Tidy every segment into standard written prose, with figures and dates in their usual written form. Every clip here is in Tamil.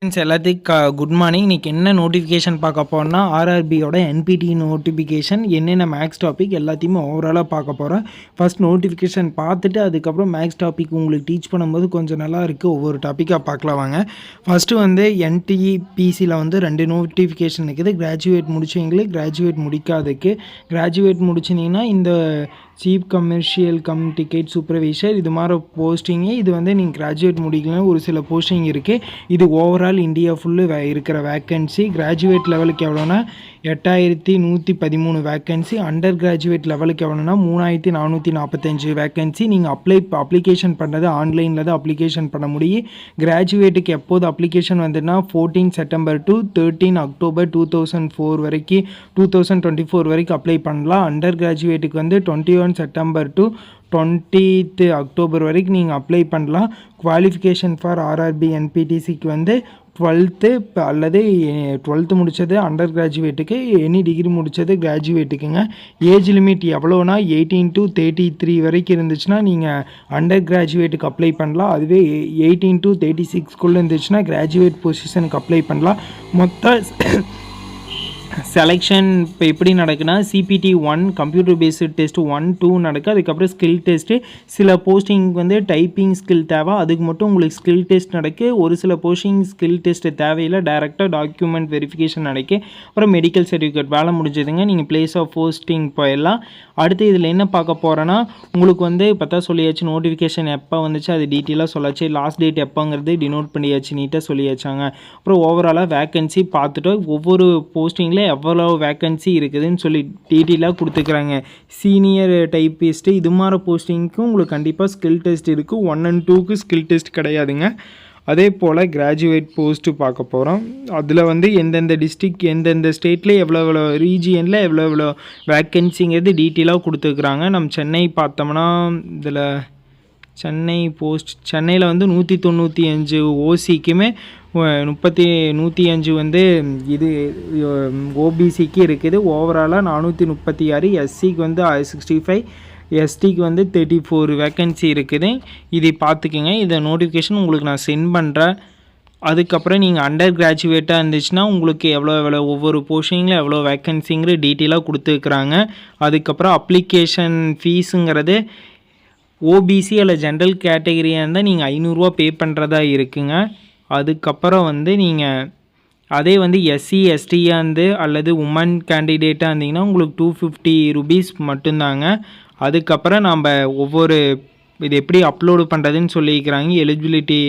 ஃப்ரெண்ட்ஸ் எல்லாத்துக்கும் குட் மார்னிங். இன்றைக்கி என்ன நோட்டிஃபிகேஷன் பார்க்க போகிறோம்னா ஆர்ஆர்பியோட என்பிடி நோட்டிஃபிகேஷன் என்னென்ன மேக்ஸ் டாபிக் எல்லாத்தையுமே ஓவராலாக பார்க்க போகிறோம். ஃபஸ்ட் நோட்டிஃபிகேஷன் பார்த்துட்டு அதுக்கப்புறம் மேக்ஸ் டாபிக் உங்களுக்கு டீச் பண்ணும்போது கொஞ்சம் நல்லா இருக்குது. ஒவ்வொரு டாப்பிக்காக பார்க்கலாம் வாங்க. ஃபஸ்ட்டு வந்து என்டிபிசியில் வந்து 2 நோட்டிஃபிகேஷன் இருக்குது. கிராஜுவேட் முடிச்சவங்களுக்கு, கிராஜுவேட் முடிக்காததுக்கு. கிராஜுவேட் முடிச்சிங்கன்னா இந்த chief commercial cum ticket supervisor இது மாதிரி போஸ்டிங்கு. இது வந்து நீங்கள் கிராஜுவேட் முடிக்கலாம், ஒரு சில போஸ்டிங் இருக்குது. இது ஓவரால் இந்தியா ஃபுல்லு இருக்கிற வேக்கன்சி. கிராஜுவேட் லெவலுக்கு எவ்வளோனா 8113 வேக்கன்சி. அண்டர் கிராஜுவேட் லெவலுக்கு எவ்வளோனா 3445 வேக்கன்சி. நீங்கள் அப்ளிகேஷன் பண்ணுறது ஆன்லைனில் தான் அப்ளிகேஷன் பண்ண முடியும். கிராஜுவேட்டுக்கு எப்போது அப்ளிகேஷன் வந்துன்னா 14 செப்டம்பர் டு 13 அக்டோபர் 2024 வரைக்கும் அப்ளை பண்ணலாம். அண்டர் கிராஜுவேட்டுக்கு வந்து 21 செப்டம்பர் டு 20th அக்டோபர் வரைக்கும் நீங்கள் அப்ளை பண்ணலாம். குவாலிஃபிகேஷன் ஃபார் ஆர்ஆர்பி என்பிடிசிக்கு வந்து 12th அல்லது 12th முடித்தது அண்டர் கிராஜுவேட்டுக்கு, எனி டிகிரி முடித்தது கிராஜுவேட்டுக்குங்க. ஏஜ் லிமிட் எவ்வளோனா 18 to 33 வரைக்கும் இருந்துச்சுன்னா நீங்கள் அண்டர் கிராஜுவேட்டுக்கு அப்ளை பண்ணலாம். அதுவே 18 to 36 இருந்துச்சுன்னா கிராஜுவேட் பொசிஷனுக்கு அப்ளை பண்ணலாம். மொத்த செலெக்ஷன் இப்போ எப்படி நடக்குன்னா சிபிடி 1 கம்ப்யூட்டர் பேஸ்டு டெஸ்ட் 1, 2 நடக்குது. அதுக்கப்புறம் ஸ்கில் டெஸ்ட்டு. சில போஸ்டிங் வந்து டைப்பிங் ஸ்கில் தேவை, அதுக்கு மட்டும் உங்களுக்கு ஸ்கில் டெஸ்ட் நடக்கு. ஒரு சில போஸ்டிங் ஸ்கில் டெஸ்ட்டு தேவையில்லை, டைரெக்டாக டாக்குமெண்ட் வெரிஃபிகேஷன் நடக்கு. அப்புறம் மெடிக்கல் சர்டிஃபிகேட் வேலை முடிஞ்சதுங்க, நீங்கள் பிளேஸ் ஆஃப் போஸ்டிங் போயிடலாம். அடுத்து இதில் என்ன பார்க்க போகிறேன்னா உங்களுக்கு வந்து இப்போ தான் சொல்லியாச்சு நோட்டிஃபிகேஷன் எப்போ வந்துச்சு அது டீட்டெயிலாக சொல்லாச்சு. லாஸ்ட் டேட் எப்போங்கிறது டினோட் பண்ணியாச்சு, நீட்டாக சொல்லியாச்சாங்க. அப்புறம் ஓவராலாக வேக்கன்சி பார்த்துட்டு ஒவ்வொரு போஸ்டிங்கில் எவ்வளோ வேக்கன்சி இருக்குதுன்னு சொல்லி டீட்டெயிலாக கொடுத்துக்கிறாங்க. சீனியர் டைப்பிஸ்ட்டு இது மாதிரி போஸ்டிங்க்கும் உங்களுக்கு கண்டிப்பாக ஸ்கில் டெஸ்ட் இருக்குது. 1 and 2க்கு ஸ்கில் டெஸ்ட் கிடையாதுங்க. அதே போல் கிராஜுவேட் போஸ்ட்டு பார்க்க போகிறோம். அதில் வந்து எந்தெந்த டிஸ்ட்ரிக் எந்தெந்த ஸ்டேட்டில் எவ்வளோ ரீஜியனில் எவ்வளோ வேக்கன்சிங்கிறது டீட்டெயிலாக கொடுத்துருக்குறாங்க. நம்ம சென்னை பார்த்தோம்னா இதில் சென்னையில் வந்து 195 ஓசிக்குமே 105 வந்து இது ஓபிசிக்கு இருக்குது. ஓவராலாக 436, எஸ்சிக்கு வந்து 65, எஸ்டிக்கு வந்து 34 வேக்கன்சி இருக்குது. இதை பார்த்துக்குங்க. இதை நோட்டிஃபிகேஷன் உங்களுக்கு நான் சென்ட் பண்ணுறேன். அதுக்கப்புறம் நீங்கள் அண்டர் கிராஜுவேட்டாக இருந்துச்சுன்னா உங்களுக்கு எவ்வளோ ஒவ்வொரு போஸ்டிங்கில் எவ்வளோ வேக்கன்சிங்கிற டீட்டெயிலாக கொடுத்துருக்குறாங்க. அதுக்கப்புறம் அப்ளிகேஷன் ஃபீஸுங்கிறது ஓபிசி அல்ல ஜென்ரல் கேட்டகரியாக இருந்தால் நீங்கள் 500 பே பண்ணுறதா இருக்குங்க. அதுக்கப்புறம் வந்து நீங்கள் அதே வந்து எஸ்சி எஸ்டியாக இருந்து அல்லது உமன் கேண்டிடேட்டாக இருந்தீங்கன்னா உங்களுக்கு 250 rupees மட்டும்தாங்க. அதுக்கப்புறம் நம்ம ஒவ்வொரு இது எப்படி அப்லோடு பண்ணுறதுன்னு சொல்லிக்கிறாங்க. எலிஜிபிலிட்டி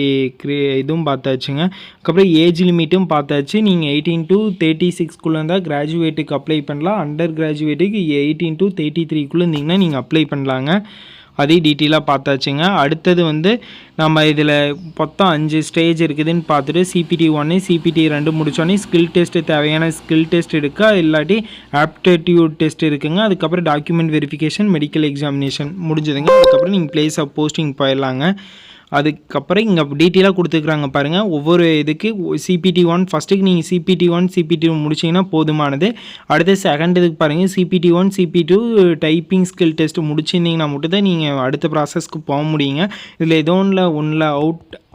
இதுவும் பார்த்தாச்சுங்க. அதுக்கப்புறம் ஏஜ் லிமிட்டும் பார்த்தாச்சு. நீங்கள் 18 to 36 இருந்தால் கிராஜுவேட்டுக்கு அப்ளை பண்ணலாம். அண்டர் கிராஜுவேட்டுக்கு 18 to 33 இருந்தீங்கன்னா நீங்கள் அப்ளை பண்ணலாங்க. அதே டீட்டெயிலாக பார்த்தாச்சுங்க. அடுத்தது வந்து நம்ம இதில் மொத்தம் 5 ஸ்டேஜ் இருக்குதுன்னு பார்த்துட்டு சிபிடி 1 சிபிடி 2 முடித்தோடனே ஸ்கில் டெஸ்ட்டு தேவையான ஸ்கில் டெஸ்ட் எடுக்க, இல்லாட்டி ஆப்டிடியூட் டெஸ்ட் இருக்குங்க. அதுக்கப்புறம் டாக்குமெண்ட் வெரிஃபிகேஷன், மெடிக்கல் எக்ஸாமினேஷன் முடிஞ்சதுங்க. அதுக்கப்புறம் நீங்கள் பிளேஸ் ஆஃப் போஸ்டிங் போயிடலாங்க. அதுக்கப்புறம் இங்கே டீட்டெயிலாக கொடுத்துருக்குறாங்க பாருங்கள். ஒவ்வொரு இதுக்கு சிபிடி 1 ஃபஸ்ட்டுக்கு நீங்கள் சிபிடி 1 சிபிடி 2 முடிச்சிங்கன்னா போதுமானது. அடுத்து செகண்ட் இதுக்கு பாருங்கள் CBT 1 CBT 2 typing skill test முடிச்சிருந்தீங்கன்னா மட்டும்தான் நீங்கள் அடுத்த ப்ராசஸ்க்கு போக முடியுங்க. இதில் ஏதோ ஒன்றில்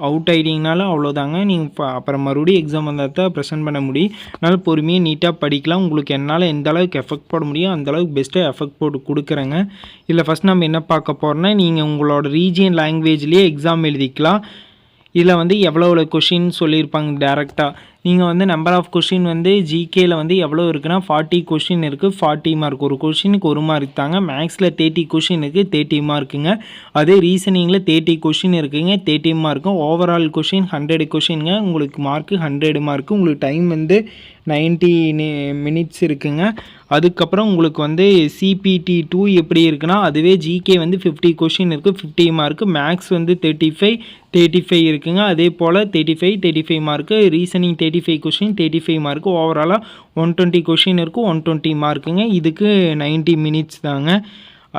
அவுட் ஆகிட்டிங்கனாலும் அவ்வளோதாங்க. நீங்கள் அப்புறம் மறுபடியும் எக்ஸாம் வந்தால் தான் ப்ரெசென்ட் பண்ண முடியும். அதனால் பொறுமையாக நீட்டாக படிக்கலாம். உங்களுக்கு என்னால் எந்த அளவுக்கு எஃபெக்ட் போட முடியும் அந்தளவுக்கு பெஸ்ட்டாக எஃபெக்ட் போட்டு கொடுக்குறேங்க. இல்லை ஃபஸ்ட் நம்ம என்ன பார்க்க போகிறோன்னா நீங்கள் உங்களோட ரீஜியன் லாங்குவேஜ்லேயே எக்ஸாம் எழுதிக்கலாம். இதில் வந்து எவ்வளோ கொஷின் சொல்லியிருப்பாங்க டேரெக்டாக. நீங்கள் வந்து நம்பர் ஆஃப் கொஷின் வந்து ஜிகேயில் வந்து எவ்வளோ இருக்குன்னா 40 கொஷின் இருக்குது, 40 மார்க். ஒரு கொஷினுக்கு 1 மார்க் தாங்க. மேக்ஸில் 30 கொஷின் இருக்குது, 30 மார்க்குங்க. அதே ரீசனிங்கில் 30 கொஷின் இருக்குங்க, 30 மார்க்கும். Overall question 100 கொஷினுங்க. உங்களுக்கு மார்க்கு 100 மார்க்கு. உங்களுக்கு டைம் வந்து 90 minutes இருக்குங்க. அதுக்கப்புறம் உங்களுக்கு வந்து சிபிடி 2 எப்படி இருக்குன்னா அதுவே ஜிகே வந்து 50 கொஷின் இருக்குது, 50 மார்க்கு. மேக்ஸ் வந்து 35 இருக்குங்க. அதே போல் 35 மார்க்கு. Reasoning 35 question, 35 mark. ஓவராலாக 120 கொஷின் இருக்குது, 120 மார்க்குங்க. இதுக்கு 90 minutes தாங்க.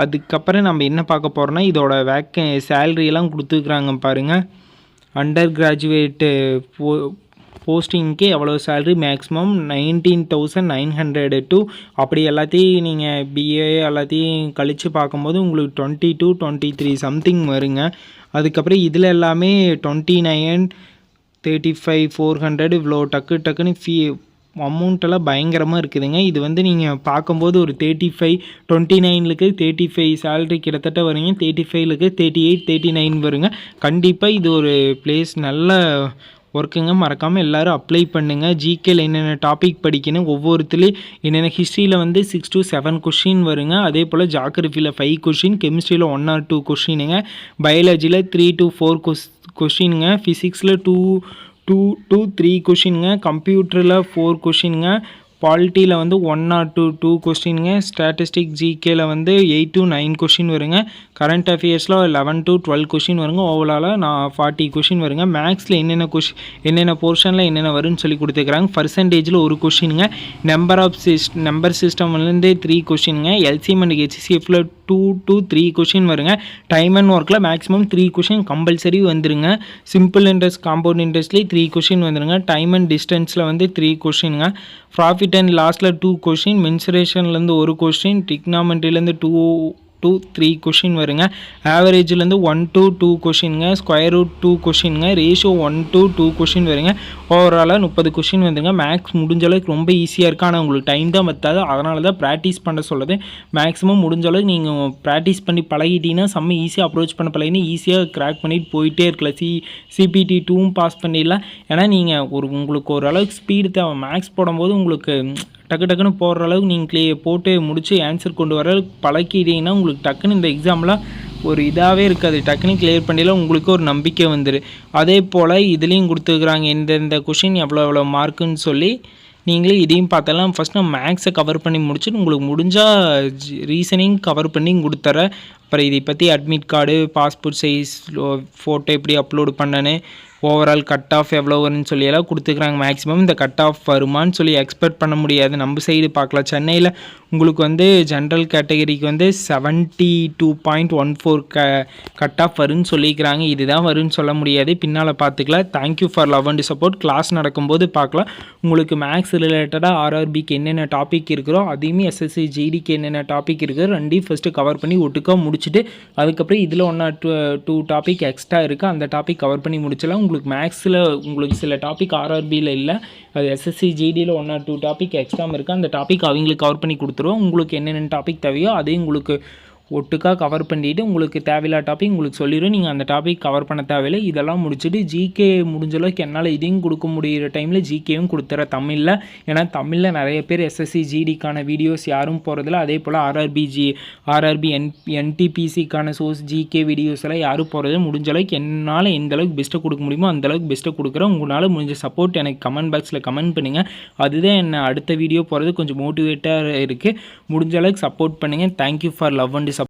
அதுக்கப்புறம் நம்ம என்ன பார்க்க போகிறோன்னா இதோட சேலரியெல்லாம் கொடுத்துருக்குறாங்க பாருங்கள். அண்டர் கிராஜுவேட்டு போஸ்டிங்க்கு எவ்வளோ சேலரி மேக்ஸிமம் 19,900 to அப்படி எல்லாத்தையும் நீங்கள் பிஏ எல்லாத்தையும் கழித்து பார்க்கும்போது உங்களுக்கு 20 to 23 சம்திங் வருங்க. அதுக்கப்புறம் இதில் எல்லாமே 29 35,400 இவ்வளோ டக்குன்னு அமௌண்ட்டெல்லாம் பயங்கரமாக இருக்குதுங்க. இது வந்து நீங்கள் பார்க்கும்போது ஒரு 35 35 சேலரி கிட்டத்தட்ட வருங்க. 35 38 39 வருங்க. கண்டிப்பாக இது ஒரு பிளேஸ் நல்ல ஒர்க்குங்க. மறக்காமல் எல்லோரும் அப்ளை பண்ணுங்கள். ஜிகேல என்னென்ன டாபிக் படிக்கணும், ஒவ்வொருத்துலேயும் என்னென்ன ஹிஸ்ட்ரியில் வந்து 6 to 7 கொஷின் வருங்க. அதே போல் ஜாகிரஃபியில் 5 கொஷின், கெமிஸ்ட்ரியில் 1 or 2 கொஷினுங்க, பயாலஜியில் 3 to 4 கொஷினுங்க, ஃபிசிக்ஸில் 2 to 3 கொஷினுங்க, கம்ப்யூட்டரில் 4 கொஷினுங்க, பாலிட்டியில் வந்து 1 or 2 கொஸ்டினுங்க, ஸ்டாட்டிஸ்டிக் ஜிகேல வந்து 8 to 9 கொஷின் வருங்க, கரண்ட் அஃபேர்ஸில் 11 to 12 கொஷின் வருங்க, ஓவராலாக 40 கொஷின் வருங்க. மேக்ஸில் என்னென்ன போர்ஷனில் என்னென்ன வரும்னு சொல்லி கொடுத்துருக்குறாங்க. பர்சன்டேஜில் 1 கொஷினுங்க, நம்பர் சிஸ்டம்லேருந்து 3 கொஷினுங்க, எல்சிஎம் அண்ட் ஹெச்சிஎஃப்ல 2 to 3 கொஷின் வருங்க. டைம் அண்ட் ஒர்க்கில் மேக்ஸிமம் 3 கொஷின் கம்பல்சரி வந்துருங்க. சிம்பிள் இன்ட்ரெஸ்ட் காம்பவுண்ட் இன்ட்ரெஸ்ட்லேயே 3 கொஷின் வந்துருங்க. டைம் அண்ட் டிஸ்டன்ஸில் வந்து 3 கொஷினுங்க. ப்ராஃபிட் அண்ட் லாஸில் 2 கொஷின், மென்சுரேஷன்லேருந்து 1 கொஷின், டிக்னாமெண்ட்ரிலேருந்து 2 to 3 கொஷின் வருங்க. ஆவரேஜ்லேருந்து 1 to 2 கொஷினுங்க, ஸ்கொயர் ரூட் 2 கொஷினுங்க, ரேஷியோ 1 to 2 கொஷின் வருங்க. ஓவராலாக 30 கொஷின் வந்துங்க. மேக்ஸ் முடிஞ்ச அளவுக்கு ரொம்ப ஈஸியாக இருக்குது. ஆனால் உங்களுக்கு டைம் தான் பத்தாது. அதனால தான் ப்ராக்டிஸ் பண்ண சொல்லுது. மேக்ஸிமம் முடிஞ்ச அளவுக்கு நீங்கள் ப்ராக்டிஸ் பண்ணி பழகிட்டீங்கன்னா செம்ம ஈஸியாக அப்ரோச் பண்ண பழகினா ஈஸியாக கிராக் பண்ணிட்டு போயிட்டே இருக்கலாம். சிபிடி 2வும் பாஸ் பண்ணிடலாம். ஏன்னா நீங்கள் உங்களுக்கு ஓரளவுக்கு ஸ்பீடு தேவை. மேக்ஸ் போடும்போது உங்களுக்கு டக்குன்னு போடுற அளவுக்கு நீங்கள் போட்டு முடித்து ஆன்சர் கொண்டு வர பழக்கிட்டீங்கன்னா உங்களுக்கு டக்குன்னு இந்த எக்ஸாம்லாம் ஒரு இதாகவே இருக்காது. டக்குன்னு கிளியர் பண்ணிடலாம். உங்களுக்கு ஒரு நம்பிக்கை வந்துடும். அதே போல் இதுலேயும் கொடுத்துருக்குறாங்க இந்த கொஷின் எவ்வளோ மார்க்குன்னு சொல்லி நீங்களே இதையும் பார்த்தலாம். ஃபஸ்ட் நான் மேக்ஸை கவர் பண்ணி முடிச்சுட்டு உங்களுக்கு முடிஞ்சால் ரீசனிங் கவர் பண்ணி கொடுத்துறேன். அப்புறம் இதை பற்றி admit card, passport size photo எப்படி அப்லோடு பண்ணனு, ஓவரால் கட் ஆஃப் எவ்வளோ வரும்னு சொல்லி எல்லாம் கொடுத்துக்கிறாங்க. மேக்ஸிமம் இந்த கட் ஆஃப் வருமானு சொல்லி எக்ஸ்பெக்ட் பண்ண முடியாது. நம்ம சைடு பார்க்கலாம். சென்னையில் உங்களுக்கு வந்து ஜென்ரல் கேட்டகரிக்கு வந்து 72.14 கட் ஆஃப் வரும்னு சொல்லிக்கிறாங்க. இதுதான் வரும்னு சொல்ல முடியாது. பின்னால் பார்த்துக்கலாம். Thank you for love and support. Class நடக்கும்போது பார்க்கலாம். உங்களுக்கு மேக்ஸ் ரிலேட்டடாக ஆர்ஆர்பிக்கு என்னென்ன டாபிக் இருக்கிறோ அதையுமே எஸ்எஸ்சி ஜிடிக்கு என்னென்ன டாபிக் இருக்கிறோ ரெண்டையும் ஃபஸ்ட்டு கவர் பண்ணி ஒட்டுக்கா முடிச்சுட்டு அதுக்கப்புறம் இதில் 1 or 2 டாபிக் எக்ஸ்ட்ரா இருக்குது. அந்த டாபிக் கவர் பண்ணி முடிச்சலாம். உங்களுக்கு மேக்ஸில் உங்களுக்கு சில டாபிக் ஆர்ஆர்பியில் இல்லை, அது எஸ்எஸ்சி ஜிடியில் 1 or 2 டாபிக் எக்ஸ்ட்ரா இருக்குது. அந்த டாபிக் அவங்களுக்கு கவர் பண்ணி கொடுத்துருவோம். உங்களுக்கு என்னென்ன டாபிக் தேவையோ அதையும் உங்களுக்கு ஒட்டுக்காக கவர் பண்ணிவிட்டு உங்களுக்கு தேவையில்லாத டாபிக் உங்களுக்கு சொல்லிடுவோம். நீங்கள் அந்த டாபிக் கவர் பண்ண தேவையில்லை. இதெல்லாம் முடிச்சுட்டு ஜிகே முடிஞ்ச அளவுக்கு என்னால் இதையும் கொடுக்க முடிகிற டைமில் ஜிகேயும் கொடுத்துறேன் தமிழில். ஏன்னா தமிழில் நிறைய பேர் எஸ்எஸ்சி ஜிடிக்கான வீடியோஸ் யாரும் போகிறதில்ல. அதே போல் ஆர்ஆர்பி என்டிபிசிக்கான சோர்ஸ் ஜிகே வீடியோஸ் எல்லாம் யாரும் போகிறதில்ல. முடிஞ்ச அளவுக்கு என்னால் எந்த அளவுக்கு பெஸ்ட்டை கொடுக்க முடியுமோ அந்தளவுக்கு பெஸ்ட்டை கொடுக்குறேன். உங்களால் முடிஞ்ச சப்போர்ட் எனக்கு கமெண்ட் பாக்ஸில் கமெண்ட் பண்ணுங்கள். அதுதான் என்ன அடுத்த வீடியோ போகிறது கொஞ்சம் மோட்டிவேட்டாக இருக்குது. முடிஞ்ச அளவுக்கு சப்போர்ட் பண்ணுங்கள். Thank you for love and